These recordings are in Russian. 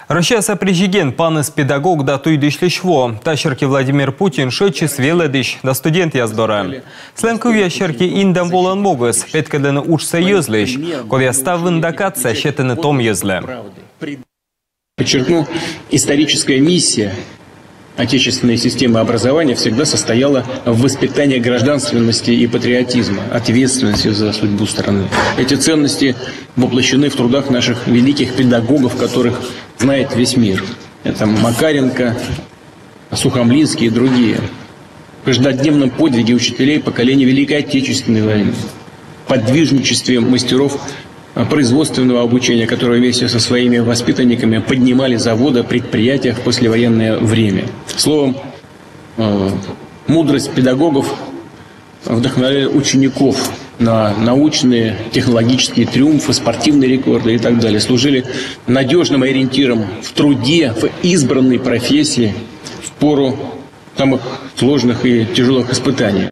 Россия президент панес педагог да туйдышлы шво. Тащерки Владимир Путин шочи свеледыш да студент яздора. Сленковия шерки индам волан могус, петкаданы учса юзлыш, коли став виндакаться щетаны том юзле. Подчеркну, историческая миссия отечественной системы образования всегда состояла в воспитании гражданственности и патриотизма, ответственности за судьбу страны. Эти ценности воплощены в трудах наших великих педагогов, которых знает весь мир. Это Макаренко, Сухомлинский и другие. В каждодневном подвиге учителей поколения Великой Отечественной войны, подвижничестве мастеров производственного обучения, которые вместе со своими воспитанниками поднимали заводы, предприятия в послевоенное время. Словом, мудрость педагогов вдохновляла учеников на научные, технологические триумфы, спортивные рекорды и так далее. Служили надежным ориентиром в труде, в избранной профессии в пору самых сложных и тяжелых испытаний.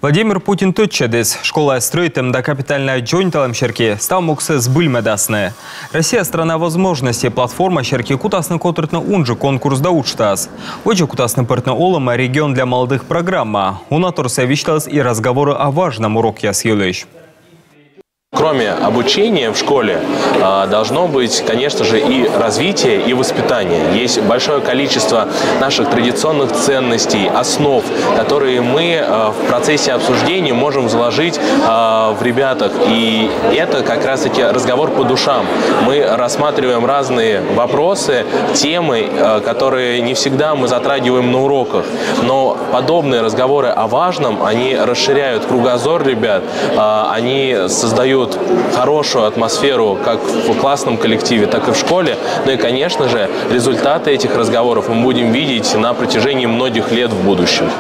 Владимир Путин тотчадес. Школа строитем да капитальная джойнталом шерки стал муксе сбыльмедасне. Россия страна возможностей. Платформа шерки кутасны котртна унжи конкурс да учтас. Отже кутасны партна олама регион для молодых программа. У наторса вичталась и разговоры о важном уроке с Юлеш. Кроме обучения в школе должно быть, конечно же, и развитие, и воспитание. Есть большое количество наших традиционных ценностей, основ, которые мы в процессе обсуждения можем заложить в ребятах. И это как раз-таки разговор по душам. Мы рассматриваем разные вопросы, темы, которые не всегда мы затрагиваем на уроках. Но подобные разговоры о важном, они расширяют кругозор ребят, они создают хорошую атмосферу как в классном коллективе, так и в школе. Ну и, конечно же, результаты этих разговоров мы будем видеть на протяжении многих лет в будущем.